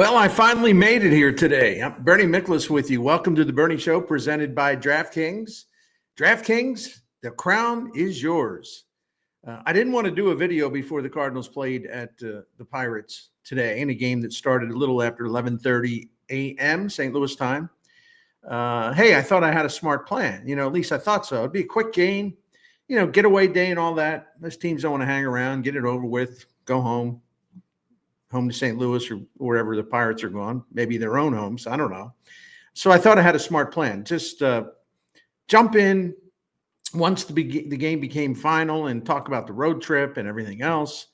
Well, I finally made it here today. I'm Bernie Miklasz with you. Welcome to the Bernie Show presented by DraftKings. DraftKings, the crown is yours. I didn't want to do a video before the Cardinals played at the Pirates today in a game that started a little after 11:30 a.m. St. Louis time. Hey, I thought I had a smart plan. At least I thought so. It'd be a quick game, getaway day and all that. Most teams don't want to hang around, get it over with, go home to St. Louis or wherever the Pirates are going, maybe their own homes. I don't know. So I thought I had a smart plan. Just jump in once the game became final and talk about the road trip and everything else.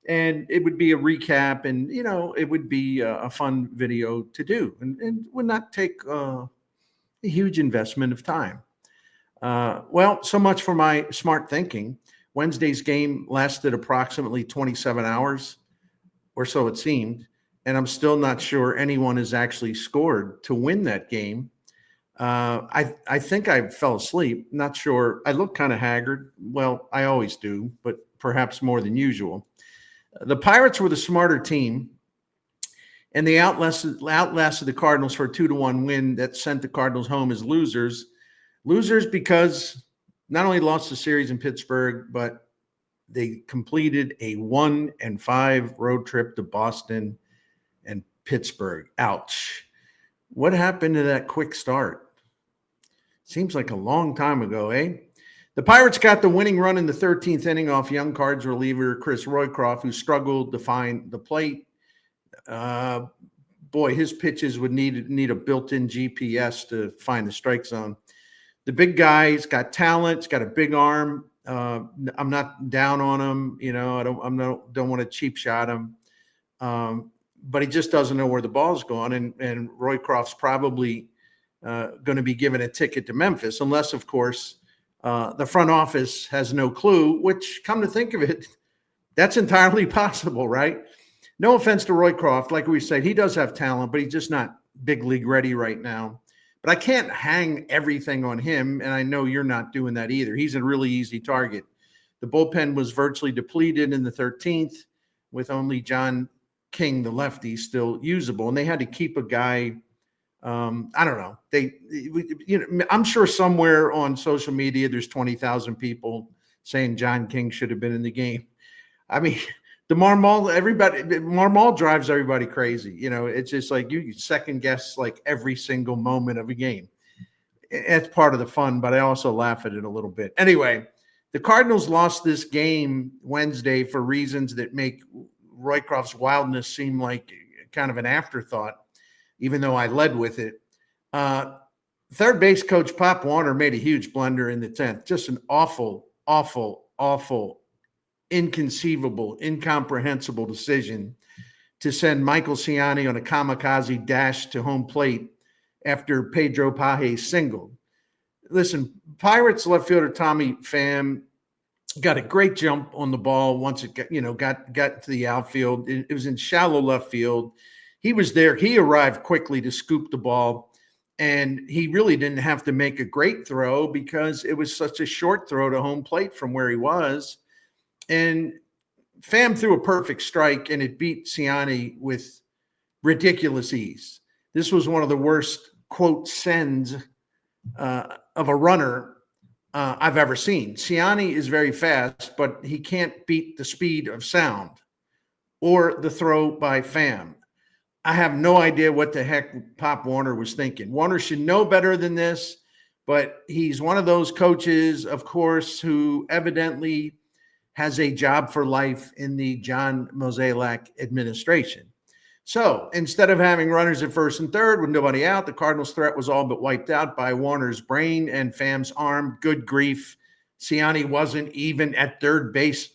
And it would be a recap and, it would be a fun video to do and would not take a huge investment of time. Well, so much for my smart thinking. Wednesday's game lasted approximately 27 hours. Or so it seemed, and I'm still not sure anyone has actually scored to win that game. I think I fell asleep. Not sure. I look kind of haggard. Well, I always do, but perhaps more than usual. The Pirates were the smarter team, and they outlasted the Cardinals for a 2-1 win that sent the Cardinals home as losers. Losers because not only lost the series in Pittsburgh, but they completed a 1-5 road trip to Boston and Pittsburgh. Ouch. What happened to that quick start? Seems like a long time ago, eh? The Pirates got the winning run in the 13th inning off young Cards reliever Chris Roycroft, who struggled to find the plate. Boy, his pitches would need a built-in GPS to find the strike zone. The big guy's got talent. He's got a big arm. I'm not down on him, I don't want to cheap shot him, but he just doesn't know where the ball's going. And Roycroft's probably going to be given a ticket to Memphis, unless, of course, the front office has no clue. Which, come to think of it, that's entirely possible, right? No offense to Roycroft, like we said, he does have talent, but he's just not big league ready right now. But I can't hang everything on him, and I know you're not doing that either. He's a really easy target. The bullpen was virtually depleted in the 13th, with only John King, the lefty, still usable. And they had to keep a guy. I don't know. I'm sure somewhere on social media there's 20,000 people saying John King should have been in the game. I mean, Marmol drives everybody crazy. It's just like you second guess like every single moment of a game. It's part of the fun, but I also laugh at it a little bit. Anyway, the Cardinals lost this game Wednesday for reasons that make Roycroft's wildness seem like kind of an afterthought, even though I led with it. Third base coach Pop Warner made a huge blunder in the 10th. Just an awful, inconceivable, incomprehensible decision to send Michael Ciani on a kamikaze dash to home plate after Pedro Pages singled. Listen, Pirates left fielder Tommy Pham got a great jump on the ball once it got to the outfield. It was in shallow left field. He was there. He arrived quickly to scoop the ball, and he really didn't have to make a great throw because it was such a short throw to home plate from where he was. And Pham threw a perfect strike, and it beat Ciani with ridiculous ease. This was one of the worst, quote, sends of a runner I've ever seen. Ciani is very fast, but he can't beat the speed of sound or the throw by Pham. I have no idea what the heck Pop Warner was thinking. Warner should know better than this, but he's one of those coaches, of course, who evidently has a job for life in the John Mozeliak administration. So instead of having runners at first and third with nobody out, the Cardinals' threat was all but wiped out by Warner's brain and Pham's arm. Good grief. Ciani wasn't even at third base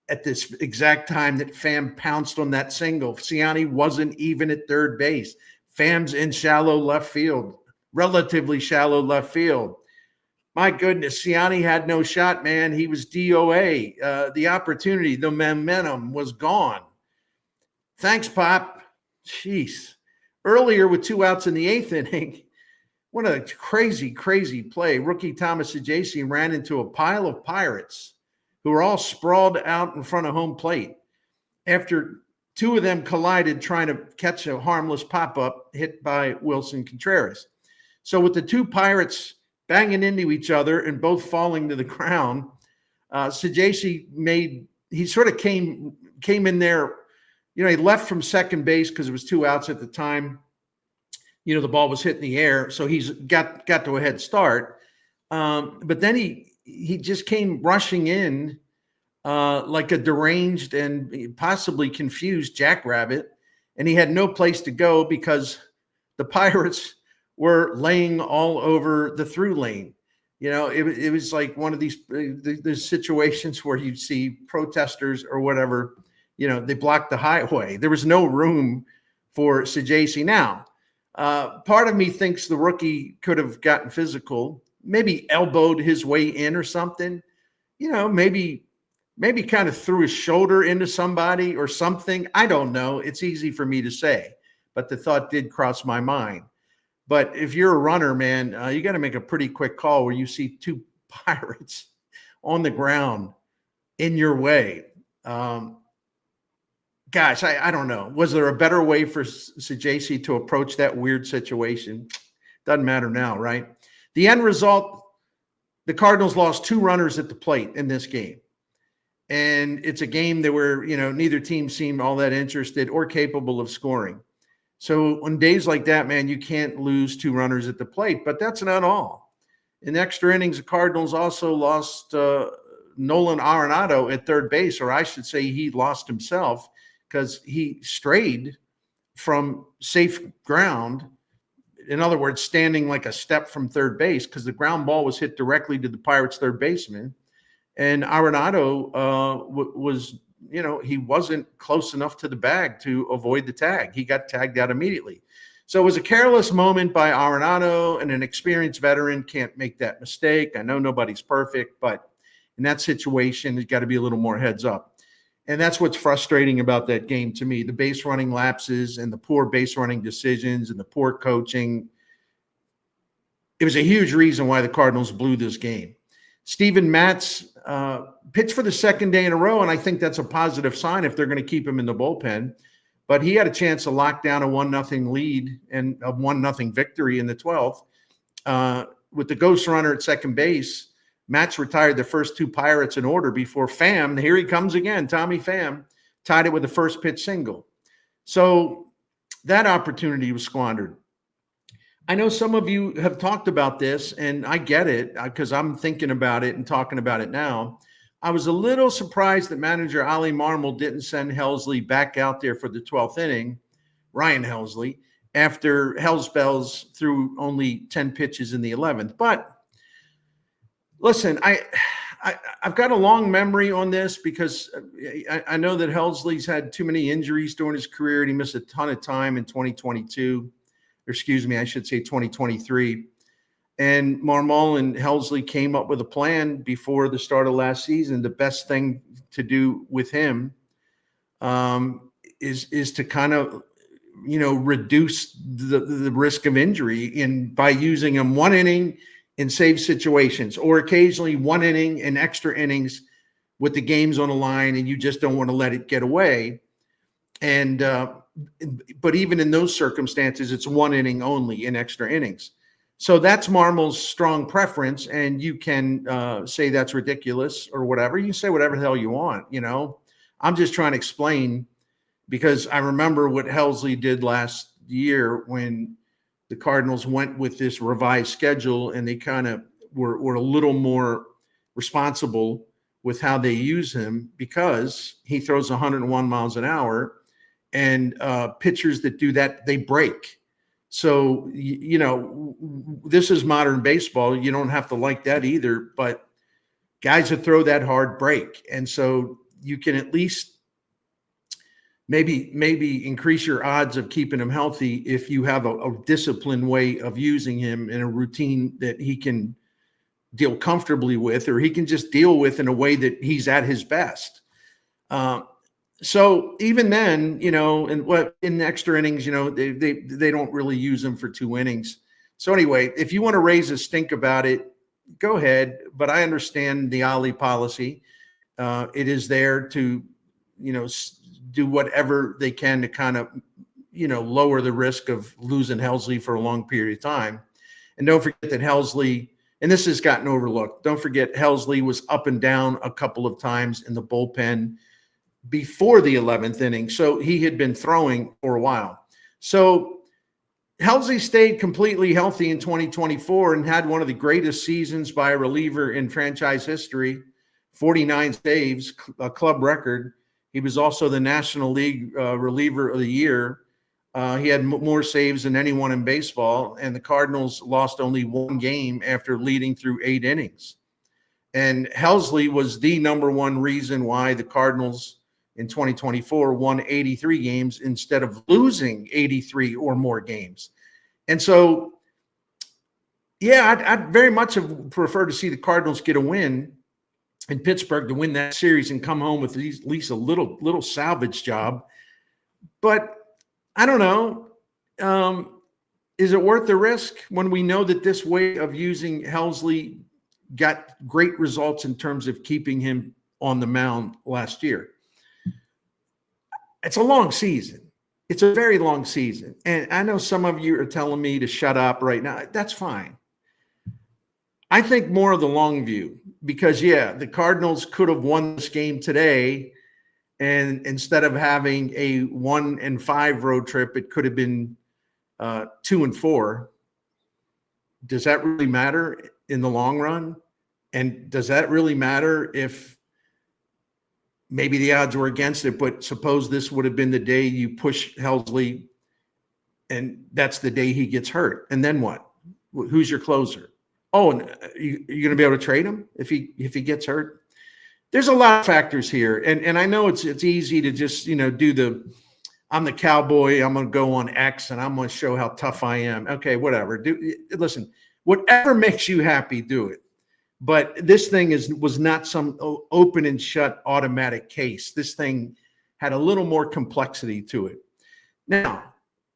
at this exact time that Pham pounced on that single. Ciani wasn't even at third base. Pham's in shallow left field, relatively shallow left field. My goodness, Ciani had no shot, man. He was DOA. The opportunity, the momentum was gone. Thanks, Pop. Jeez. Earlier with 2 outs in the 8th inning, what a crazy play. Rookie Thomas Ajaysi ran into a pile of Pirates who were all sprawled out in front of home plate. After two of them collided trying to catch a harmless pop-up hit by Wilson Contreras. So with the two Pirates banging into each other and both falling to the ground, Sajaci he sort of came in there. He left from second base because it was 2 outs at the time. The ball was hitting the air, so he's got to a head start. But then he just came rushing in like a deranged and possibly confused jackrabbit, and he had no place to go because the Pirates were laying all over the through lane. It was like one of these situations where you see protesters or whatever, they blocked the highway. There was no room for Sajaci. Now, part of me thinks the rookie could have gotten physical, maybe elbowed his way in or something, maybe kind of threw his shoulder into somebody or something. I don't know. It's easy for me to say, but the thought did cross my mind. But if you're a runner, man, you got to make a pretty quick call where you see two Pirates on the ground in your way. Gosh, I don't know. Was there a better way for Sajaci to approach that weird situation? Doesn't matter now, right? The end result, the Cardinals lost 2 runners at the plate in this game. And it's a game that where, neither team seemed all that interested or capable of scoring. So on days like that, man, you can't lose 2 runners at the plate, but that's not all. In extra innings, the Cardinals also lost Nolan Arenado at third base, or I should say he lost himself because he strayed from safe ground. In other words, standing like a step from third base because the ground ball was hit directly to the Pirates' third baseman. And Arenado was, he wasn't close enough to the bag to avoid the tag. He got tagged out immediately. So it was a careless moment by Arenado, and an experienced veteran can't make that mistake. I know nobody's perfect, but in that situation, there's got to be a little more heads up. And that's what's frustrating about that game to me, the base running lapses and the poor base running decisions and the poor coaching. It was a huge reason why the Cardinals blew this game. Steven Matz pitched for the second day in a row, and I think that's a positive sign if they're going to keep him in the bullpen. But he had a chance to lock down a 1-0 lead and a 1-0 victory in the 12th. With the ghost runner at second base, Matz retired the first 2 Pirates in order before Pham, here he comes again, Tommy Pham, tied it with a first pitch single. So that opportunity was squandered. I know some of you have talked about this, and I get it because I'm thinking about it and talking about it now. I was a little surprised that manager Oliver Marmol didn't send Helsley back out there for the 12th inning, Ryan Helsley, after Hellsbells threw only 10 pitches in the 11th. But listen, I've got a long memory on this because I know that Helsley's had too many injuries during his career, and he missed a ton of time in 2022. Excuse me, I should say 2023. And Marmol and Helsley came up with a plan before the start of last season. The best thing to do with him is to kind of, reduce the risk of injury by using him 1 inning in save situations, or occasionally 1 inning in extra innings with the games on the line, and you just don't want to let it get away. And but even in those circumstances, it's 1 inning only in extra innings. So that's Marmol's strong preference, and you can say that's ridiculous or whatever. You can say whatever the hell you want, I'm just trying to explain, because I remember what Helsley did last year when the Cardinals went with this revised schedule, and they kind of were a little more responsible with how they use him because he throws 101 miles an hour. And pitchers that do that, they break. So, this is modern baseball. You don't have to like that either, but guys that throw that hard break. And so you can at least maybe increase your odds of keeping him healthy if you have a disciplined way of using him in a routine that he can deal comfortably with, or he can just deal with in a way that he's at his best. So even then, in the extra innings, they don't really use him for 2 innings. So anyway, if you want to raise a stink about it, go ahead. But I understand the Ollie policy. It is there to, do whatever they can to kind of, lower the risk of losing Helsley for a long period of time. And don't forget that Helsley, and this has gotten overlooked, don't forget Helsley was up and down a couple of times in the bullpen before the 11th inning. So he had been throwing for a while. So Helsley stayed completely healthy in 2024 and had one of the greatest seasons by a reliever in franchise history, 49 saves, a club record. He was also the National League reliever of the year. He had more saves than anyone in baseball, and the Cardinals lost only one game after leading through 8 innings. And Helsley was the number one reason why the Cardinals in 2024 won 83 games instead of losing 83 or more games. And so, yeah, I'd very much have preferred to see the Cardinals get a win in Pittsburgh to win that series and come home with at least a little salvage job. But I don't know. Is it worth the risk when we know that this way of using Helsley got great results in terms of keeping him on the mound last year? It's a long season. It's a very long season. And I know some of you are telling me to shut up right now. That's fine. I think more of the long view because, yeah, the Cardinals could have won this game today. And instead of having a 1-5 road trip, it could have been 2-4. Does that really matter in the long run? And does that really matter if maybe the odds were against it, but suppose this would have been the day you push Helsley and that's the day he gets hurt. And then what? Who's your closer? Oh, and you're going to be able to trade him if he gets hurt? There's a lot of factors here. And I know it's easy to just, do I'm the cowboy, I'm going to go on X and I'm going to show how tough I am. Okay, whatever. Listen, whatever makes you happy, do it. But this thing was not some open and shut automatic case. This thing had a little more complexity to it. Now,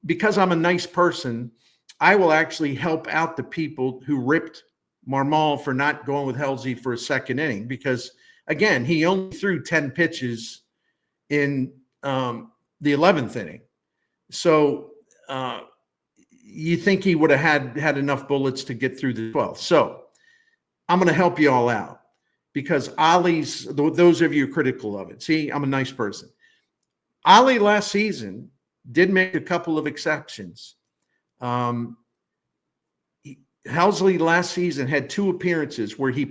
because I'm a nice person, I will actually help out the people who ripped Marmol for not going with Helsley for a second inning because, again, he only threw 10 pitches in the 11th inning. So you think he would have had enough bullets to get through the 12th. So I'm going to help you all out because those of you critical of it. See, I'm a nice person. Oli last season did make a couple of exceptions. Helsley last season had 2 appearances where he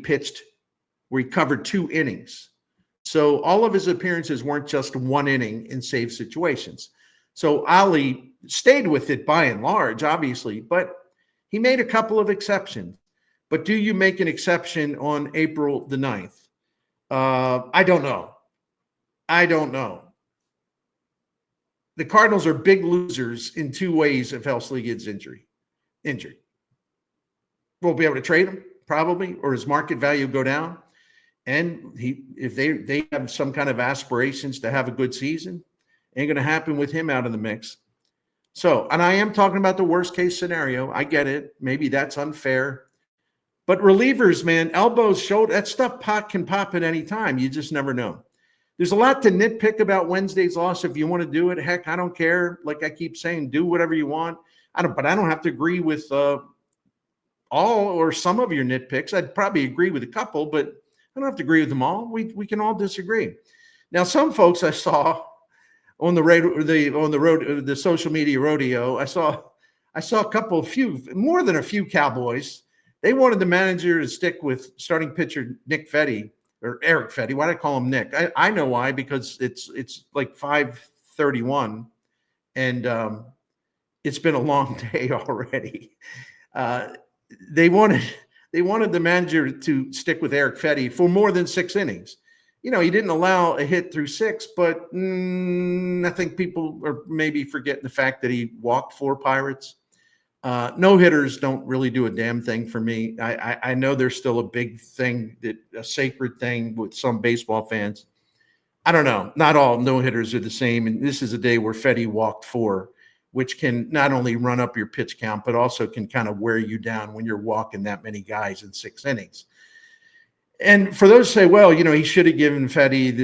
covered 2 innings. So all of his appearances weren't just 1 inning in save situations. So Oli stayed with it by and large, obviously, but he made a couple of exceptions. But do you make an exception on April the 9th? I don't know. The Cardinals are big losers in 2 ways if Helsley gets injured. We'll be able to trade him probably, or his market value go down. And if they have some kind of aspirations to have a good season, ain't going to happen with him out of the mix. So, and I am talking about the worst case scenario. I get it. Maybe that's unfair. But relievers, man, elbows, shoulder, that stuff can pop at any time. You just never know. There's a lot to nitpick about Wednesday's loss. If you want to do it, heck, I don't care. Like I keep saying, do whatever you want. But I don't have to agree with all or some of your nitpicks. I'd probably agree with a couple, but I don't have to agree with them all. We can all disagree. Now, some folks I saw on the social media rodeo, I saw more than a few Cowboys. They wanted the manager to stick with starting pitcher Nick Fetty or Eric Fetty. Why do I call him Nick? I know why, because it's like 5:31 and it's been a long day already. They wanted the manager to stick with Eric Fetty for more than 6 innings. He didn't allow a hit through 6, but I think people are maybe forgetting the fact that he walked 4 Pirates. No hitters don't really do a damn thing for me. I know there's still a big thing, a sacred thing with some baseball fans. I don't know. Not all no hitters are the same. And this is a day where Fetty walked 4, which can not only run up your pitch count, but also can kind of wear you down when you're walking that many guys in 6 innings. And for those who say, well, he should have given Fetty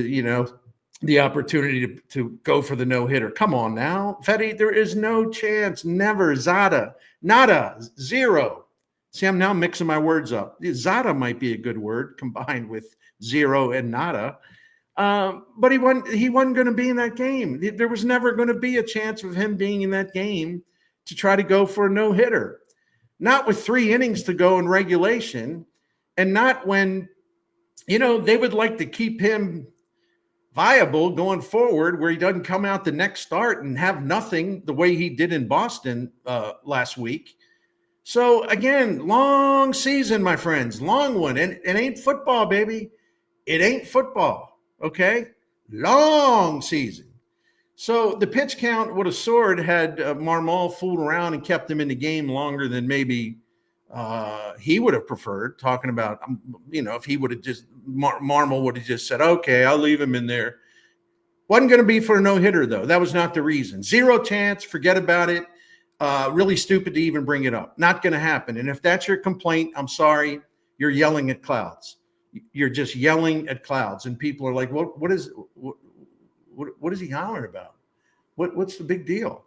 the opportunity to go for the no-hitter. Come on now, Fetty, there is no chance, never, zada, nada, zero. See, I'm now mixing my words up. Zada might be a good word combined with zero and nada. But he wasn't going to be in that game. There was never going to be a chance of him being in that game to try to go for a no-hitter. Not with 3 innings to go in regulation, and not when, they would like to keep him viable going forward, where he doesn't come out the next start and have nothing the way he did in Boston last week. So again, long season, my friends, long one. And it ain't football, baby. It ain't football, okay? Long season. So the pitch count would have soared had Marmol fooled around and kept him in the game longer than maybe he would have preferred, talking about, if he would have just, Marmol would have just said, okay, I'll leave him in there. Wasn't going to be for a no-hitter, though. That was not the reason. Zero chance, forget about it. Really stupid to even bring it up. Not going to happen. And if that's your complaint, I'm sorry, you're yelling at clouds. You're just yelling at clouds. And people are like, what is he hollering about? What's the big deal?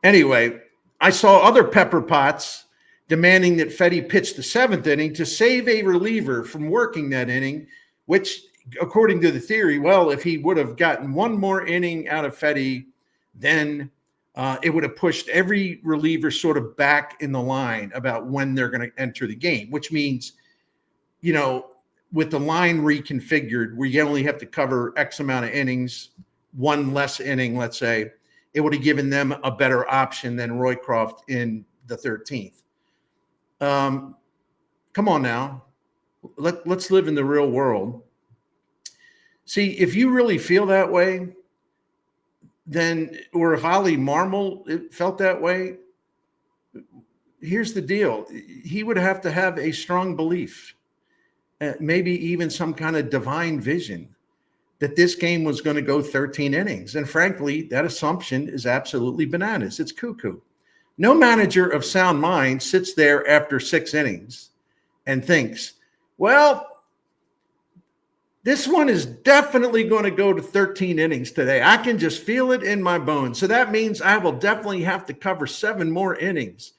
Anyway, I saw other pepper pots demanding that Fetty pitch the 7th inning to save a reliever from working that inning, which, according to the theory, well, if he would have gotten one more inning out of Fetty, then it would have pushed every reliever sort of back in the line about when they're going to enter the game, which means, with the line reconfigured, where you only have to cover X amount of innings, one less inning, let's say, it would have given them a better option than Roycroft in the 13th. Come on now. Let's live in the real world. See, if you really feel that way, then, or if Oliver Marmol felt that way, here's the deal. He would have to have a strong belief, maybe even some kind of divine vision, that this game was going to go 13 innings. And frankly, that assumption is absolutely bananas. It's cuckoo. No manager of sound mind sits there after 6 innings and thinks, well, this one is definitely going to go to 13 innings today. I can just feel it in my bones. So that means I will definitely have to cover 7 more innings.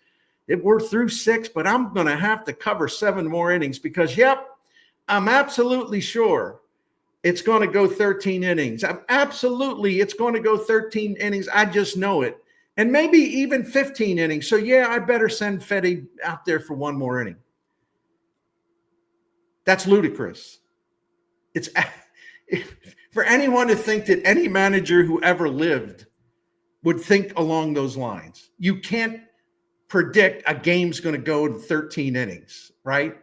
We're through 6, but I'm going to have to cover 7 more innings because, yep, I'm absolutely sure it's going to go 13 innings. It's going to go 13 innings. I just know it. And maybe even 15 innings. So, yeah, I better send Fetty out there for 1 more inning. That's ludicrous. It's for anyone to think that any manager who ever lived would think along those lines. You can't predict a game's going to go in 13 innings, right?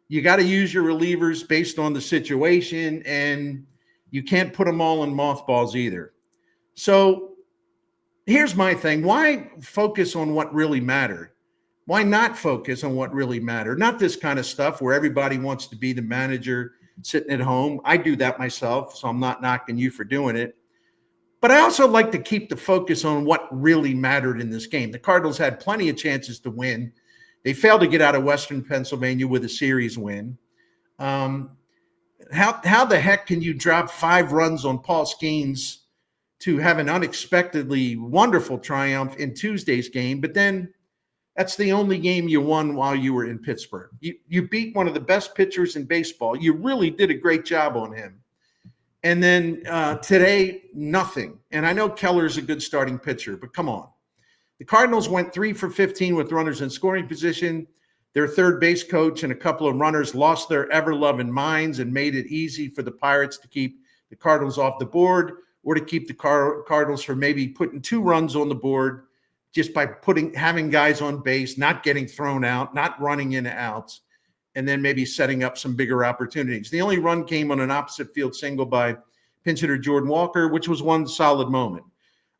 You got to use your relievers based on the situation, and you can't put them all in mothballs either. So here's my thing. Why focus on what really mattered? Why not focus on what really mattered? Not this kind of stuff where everybody wants to be the manager sitting at home. I do that myself, so I'm not knocking you for doing it. But I also like to keep the focus on what really mattered in this game. The Cardinals had plenty of chances to win. They failed to get out of Western Pennsylvania with a series win. How the heck can you drop 5 runs on Paul Skeens to have an unexpectedly wonderful triumph in Tuesday's game, but then that's the only game you won while you were in Pittsburgh. You beat one of the best pitchers in baseball. You really did a great job on him. And then today, nothing. And I know Keller's a good starting pitcher, but come on. The Cardinals went 3 for 15 with runners in scoring position. Their third base coach and a couple of runners lost their ever-loving minds and made it easy for the Pirates to keep the Cardinals off the board, or to keep the Cardinals from maybe putting 2 runs on the board just by having guys on base, not getting thrown out, not running in outs, and then maybe setting up some bigger opportunities. The only run came on an opposite field single by pinch hitter Jordan Walker, which was one solid moment.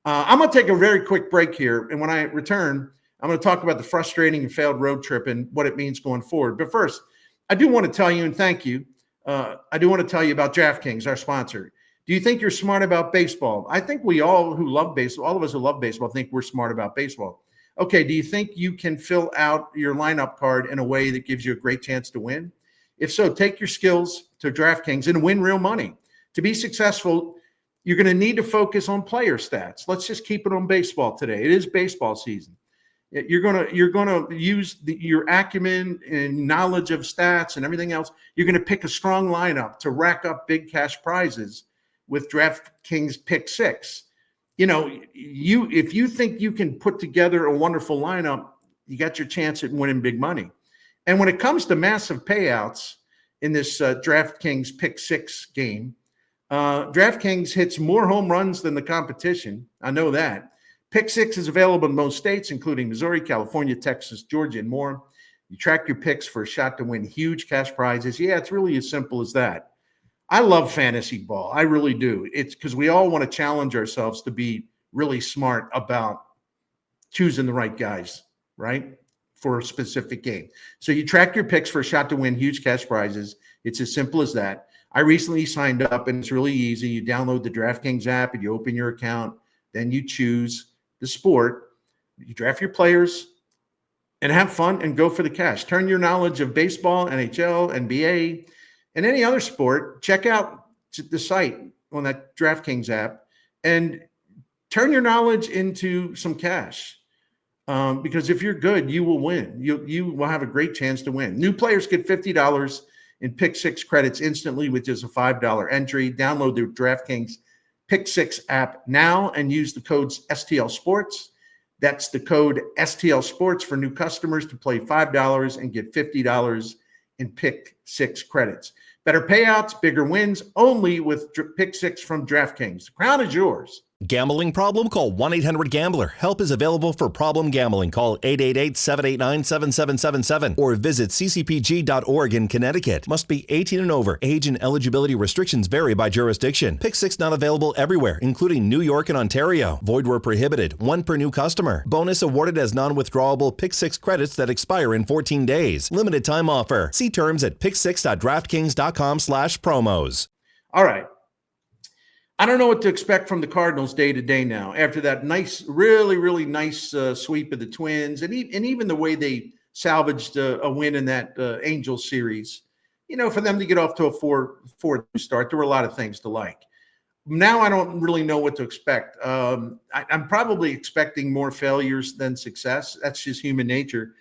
I'm going to take a very quick break here, and when I return, I'm going to talk about the frustrating and failed road trip and what it means going forward. But first, I do want to tell you, and thank you, I do want to tell you about DraftKings, our sponsor. Do you think you're smart about baseball? I think we all who love baseball, all of us who love baseball, think we're smart about baseball. Okay, do you think you can fill out your lineup card in a way that gives you a great chance to win? If so, take your skills to DraftKings and win real money. To be successful, you're going to need to focus on player stats. Let's just keep it on baseball today. It is baseball season. You're gonna use your acumen and knowledge of stats and everything else. You're going to pick a strong lineup to rack up big cash prizes with DraftKings Pick Six. If you think you can put together a wonderful lineup, you got your chance at winning big money. And when it comes to massive payouts in this DraftKings Pick Six game, DraftKings hits more home runs than the competition. I know that. Pick Six is available in most states, including Missouri, California, Texas, Georgia, and more. You track your picks for a shot to win huge cash prizes. Yeah, it's really as simple as that. I love fantasy ball. I really do. It's because we all want to challenge ourselves to be really smart about choosing the right guys, right, for a specific game. So you track your picks for a shot to win huge cash prizes. It's as simple as that. I recently signed up, and it's really easy. You download the DraftKings app, and you open your account. Then you choose the sport. You draft your players and have fun and go for the cash. Turn your knowledge of baseball, NHL, NBA, and any other sport. Check out the site on that DraftKings app and turn your knowledge into some cash. Because if you're good, you will win. You will have a great chance to win. New players get $50 in Pick Six credits instantly with just a $5 entry. Download the DraftKings Pick Six app now and use the codes STL Sports. That's the code STL Sports for new customers to play $5 and get $50 in Pick Six credits. Better payouts, bigger wins, only with Pick Six from DraftKings. The crown is yours. Gambling problem? Call 1-800-GAMBLER. Help is available for problem gambling. Call 888-789-7777 or visit ccpg.org in Connecticut. Must be 18 and over. Age and eligibility restrictions vary by jurisdiction. Pick Six not available everywhere, including New York and Ontario. Void where prohibited. One per new customer. Bonus awarded as non-withdrawable Pick Six credits that expire in 14 days. Limited time offer. See terms at picksix.draftkings.com/promos. All right. I don't know what to expect from the Cardinals day to day now after that nice, really, really nice sweep of the Twins and even the way they salvaged a win in that Angels series. For them to get off to a 4-4 start, there were a lot of things to like. Now I don't really know what to expect. I'm probably expecting more failures than success. That's just human nature.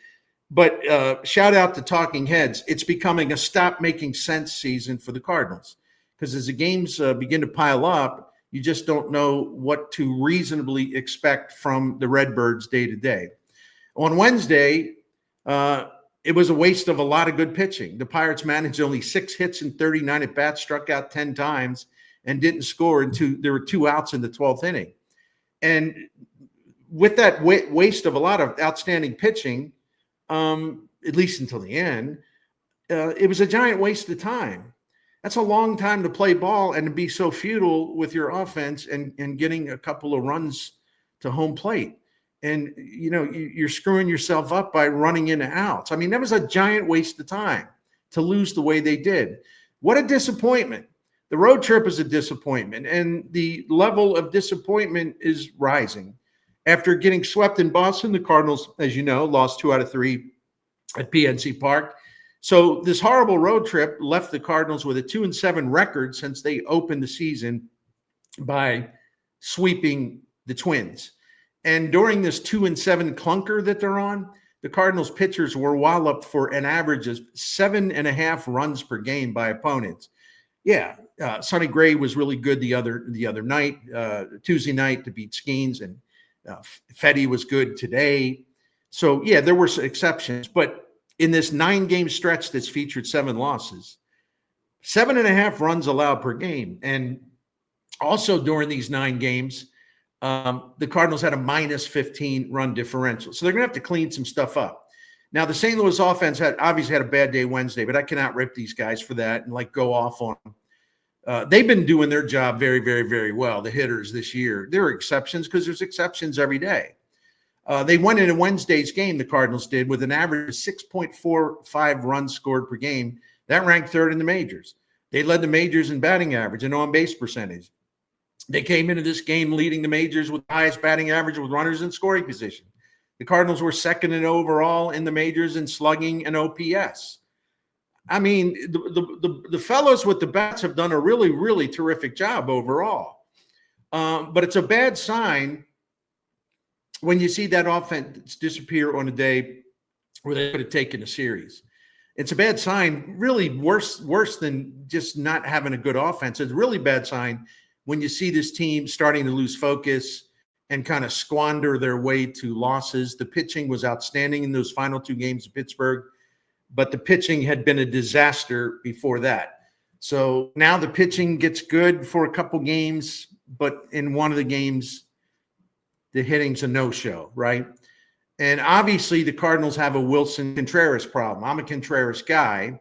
But shout out to Talking Heads. It's becoming a stop making sense season for the Cardinals. Because as the games begin to pile up, you just don't know what to reasonably expect from the Redbirds day to day. On Wednesday, it was a waste of a lot of good pitching. The Pirates managed only 6 hits and 39 at-bats, struck out 10 times, and didn't score. There were 2 outs in the 12th inning. And with that waste of a lot of outstanding pitching, at least until the end, it was a giant waste of time. That's a long time to play ball and to be so futile with your offense and getting a couple of runs to home plate. And, you're screwing yourself up by running into outs. I mean, that was a giant waste of time to lose the way they did. What a disappointment. The road trip is a disappointment, and the level of disappointment is rising. After getting swept in Boston, the Cardinals, as you know, lost 2 out of 3 at PNC Park. So this horrible road trip left the Cardinals with a 2-7 record since they opened the season by sweeping the Twins. And during this 2-7 clunker that they're on, the Cardinals pitchers were walloped for an average of 7.5 runs per game by opponents. Yeah, Sonny Gray was really good the other night, Tuesday night to beat Skeens, and Fetty was good today. So yeah, there were some exceptions, but in this 9-game stretch that's featured 7 losses, 7.5 runs allowed per game. And also during these 9 games, the Cardinals had a -15 run differential. So they're going to have to clean some stuff up. Now, the St. Louis offense obviously had a bad day Wednesday, but I cannot rip these guys for that and go off on them. They've been doing their job very, very, very well, the hitters this year. There are exceptions because there's exceptions every day. They went into Wednesday's game, the Cardinals did, with an average of 6.45 runs scored per game. That ranked 3rd in the majors. They led the majors in batting average and on-base percentage. They came into this game leading the majors with the highest batting average with runners in scoring position. The Cardinals were 2nd in overall in the majors in slugging and OPS. I mean, the fellows with the bats have done a really, really terrific job overall. But it's a bad sign when you see that offense disappear on a day where they could have taken a series. It's a bad sign, really worse than just not having a good offense. It's a really bad sign when you see this team starting to lose focus and kind of squander their way to losses. The pitching was outstanding in those final 2 games of Pittsburgh, but the pitching had been a disaster before that. So now the pitching gets good for a couple games, but in one of the games, the hitting's a no-show, right? And obviously the Cardinals have a Wilson Contreras problem. I'm a Contreras guy.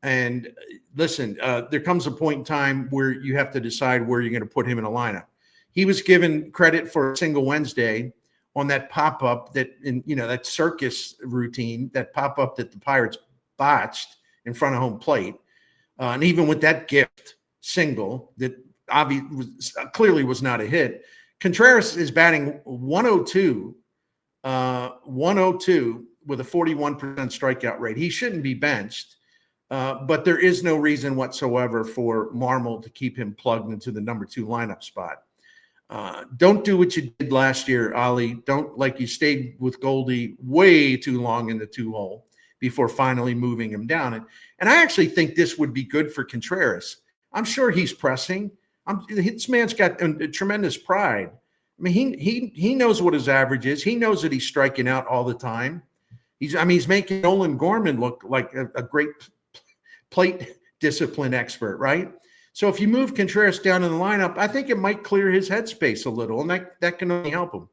And listen, there comes a point in time where you have to decide where you're going to put him in a lineup. He was given credit for a single Wednesday on that pop-up that circus routine, that pop-up that the Pirates botched in front of home plate. And even with that gift single that clearly was not a hit, Contreras is batting 102 with a 41% strikeout rate. He shouldn't be benched, but there is no reason whatsoever for Marmol to keep him plugged into the number 2 lineup spot. Don't do what you did last year, Ollie. Don't, like you stayed with Goldie way too long in the 2-hole before finally moving him down. And I actually think this would be good for Contreras. I'm sure he's pressing. This man's got a tremendous pride. I mean, he knows what his average is. He knows that he's striking out all the time. He's making Nolan Gorman look like a great plate discipline expert, right? So if you move Contreras down in the lineup, I think it might clear his headspace a little, and that can only help him.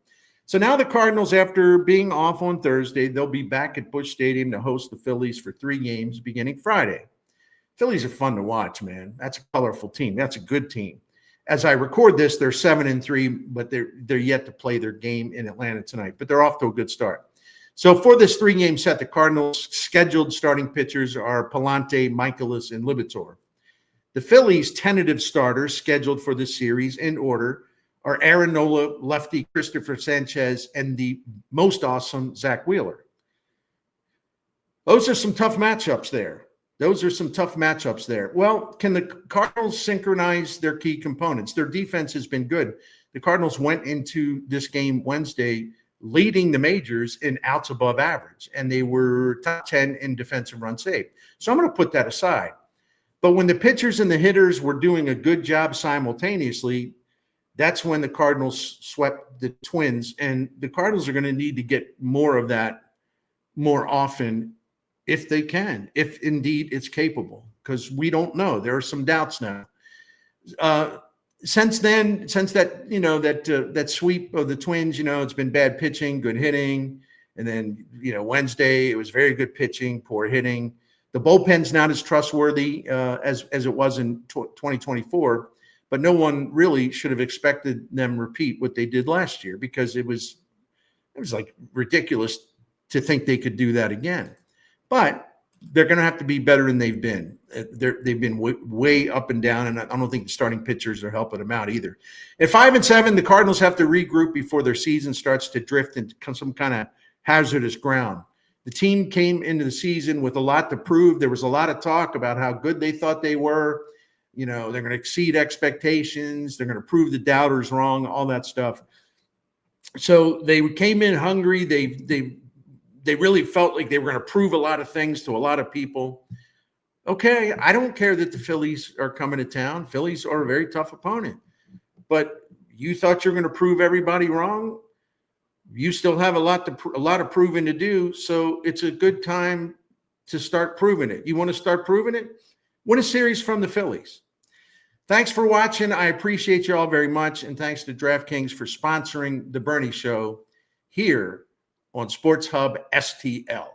So now the Cardinals, after being off on Thursday, they'll be back at Busch Stadium to host the Phillies for 3 games beginning Friday. Phillies are fun to watch, man. That's a colorful team. That's a good team. As I record this, they're 7-3, but they're yet to play their game in Atlanta tonight. But they're off to a good start. So for this 3-game set, the Cardinals' scheduled starting pitchers are Palante, Miklasz, and Libator. The Phillies' tentative starters scheduled for this series in order are Aaron Nola, lefty Christopher Sanchez, and the most awesome Zach Wheeler. Those are some tough matchups there. Well, can the Cardinals synchronize their key components? Their defense has been good. The Cardinals went into this game Wednesday leading the majors in outs above average, and they were top 10 in defensive run saved. So I'm going to put that aside. But when the pitchers and the hitters were doing a good job simultaneously, that's when the Cardinals swept the Twins, and the Cardinals are going to need to get more of that more often if they can, if indeed it's capable, because we don't know. There are some doubts now. Since that sweep of the Twins, it's been bad pitching, good hitting, and then Wednesday it was very good pitching, poor hitting. The bullpen's not as trustworthy as it was in 2024, but no one really should have expected them repeat what they did last year, because it was like ridiculous to think they could do that again. But they're going to have to be better than they've been. They've been way up and down, and I don't think the starting pitchers are helping them out either. At 5-7, the Cardinals have to regroup before their season starts to drift into some kind of hazardous ground. The team came into the season with a lot to prove. There was a lot of talk about how good they thought they were. They're going to exceed expectations. They're going to prove the doubters wrong, all that stuff. So they came in hungry. They really felt like they were going to prove a lot of things to a lot of people. Okay, I don't care that the Phillies are coming to town. Phillies are a very tough opponent. But you thought you were going to prove everybody wrong? You still have a lot of proving to do, so it's a good time to start proving it. You want to start proving it? Win a series from the Phillies. Thanks for watching. I appreciate you all very much, and thanks to DraftKings for sponsoring The Bernie Show here on Sports Hub STL.